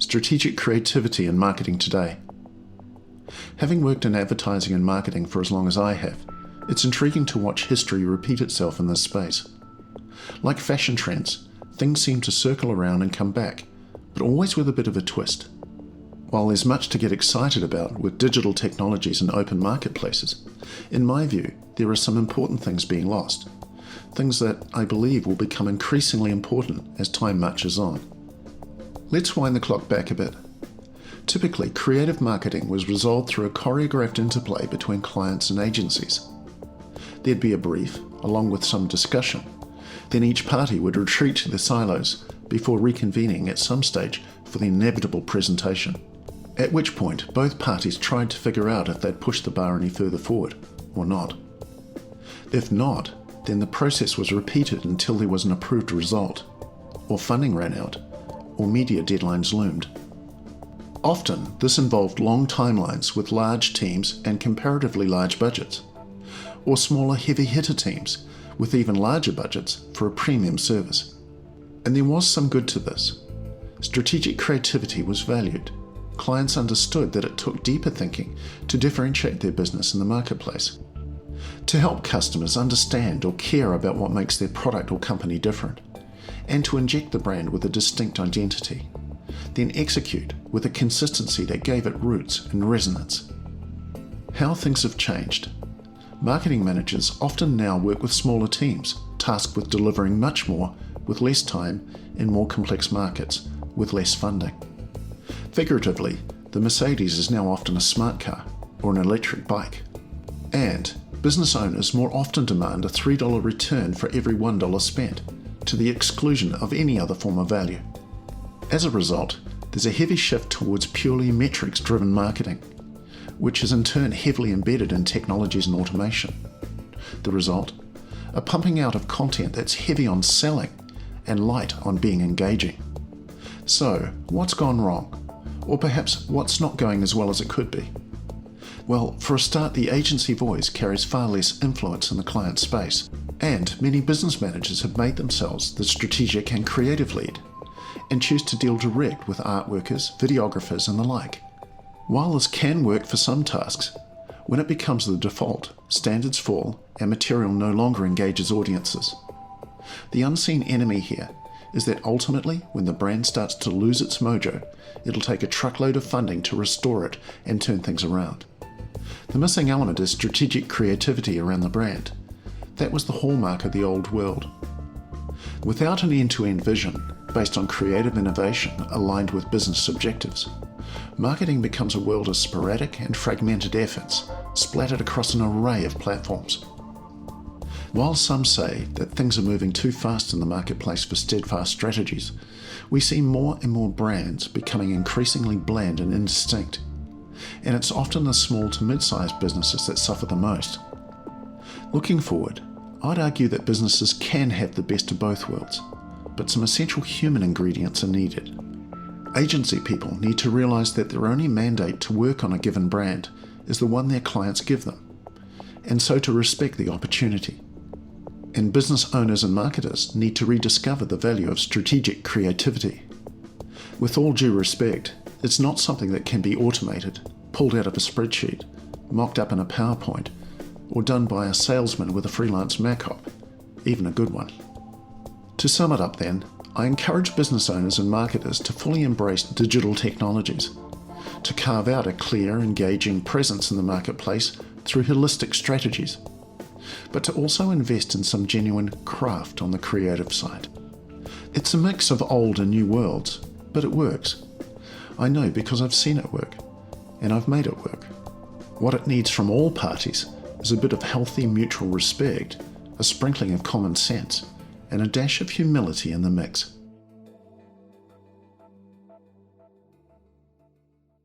strategic creativity in marketing today. Having worked in advertising and marketing for as long as I have, it's intriguing to watch history repeat itself in this space. Like fashion trends, things seem to circle around and come back, but always with a bit of a twist. While there's much to get excited about with digital technologies and open marketplaces, in my view, there are some important things being lost. Things that I believe will become increasingly important as time marches on. Let's wind the clock back a bit. Typically, creative marketing was resolved through a choreographed interplay between clients and agencies. There'd be a brief, along with some discussion. Then each party would retreat to their silos before reconvening at some stage for the inevitable presentation. At which point, both parties tried to figure out if they'd push the bar any further forward, or not. If not, then the process was repeated until there was an approved result, or funding ran out, or media deadlines loomed. Often, this involved long timelines with large teams and comparatively large budgets, or smaller heavy-hitter teams with even larger budgets for a premium service. And there was some good to this. Strategic creativity was valued. Clients understood that it took deeper thinking to differentiate their business in the marketplace, to help customers understand or care about what makes their product or company different, and to inject the brand with a distinct identity, then execute with a consistency that gave it roots and resonance. How things have changed. Marketing managers often now work with smaller teams, tasked with delivering much more with less time in more complex markets, with less funding. Figuratively, the Mercedes is now often a smart car or an electric bike. And business owners more often demand a $3 return for every $1 spent, to the exclusion of any other form of value. As a result, there's a heavy shift towards purely metrics-driven marketing, which is in turn heavily embedded in technologies and automation. The result? A pumping out of content that's heavy on selling and light on being engaging. So, what's gone wrong? Or perhaps what's not going as well as it could be? Well, for a start, the agency voice carries far less influence in the client space, and many business managers have made themselves the strategic and creative lead, and choose to deal direct with art workers, videographers and the like. While this can work for some tasks, when it becomes the default, standards fall and material no longer engages audiences. The unseen enemy here is that ultimately, when the brand starts to lose its mojo, it'll take a truckload of funding to restore it and turn things around. The missing element is strategic creativity around the brand. That was the hallmark of the old world. Without an end-to-end vision, based on creative innovation aligned with business objectives, marketing becomes a world of sporadic and fragmented efforts, splattered across an array of platforms. While some say that things are moving too fast in the marketplace for steadfast strategies, we see more and more brands becoming increasingly bland and indistinct. And it's often the small to mid-sized businesses that suffer the most. Looking forward, I'd argue that businesses can have the best of both worlds, but some essential human ingredients are needed. Agency people need to realize that their only mandate to work on a given brand is the one their clients give them, and so to respect the opportunity. And business owners and marketers need to rediscover the value of strategic creativity. With all due respect, it's not something that can be automated, pulled out of a spreadsheet, mocked up in a PowerPoint, or done by a salesman with a freelance Mac-op, even a good one. To sum it up then, I encourage business owners and marketers to fully embrace digital technologies, to carve out a clear, engaging presence in the marketplace through holistic strategies, but to also invest in some genuine craft on the creative side. It's a mix of old and new worlds, but it works. I know because I've seen it work, and I've made it work. What it needs from all parties is a bit of healthy mutual respect, a sprinkling of common sense, and a dash of humility in the mix.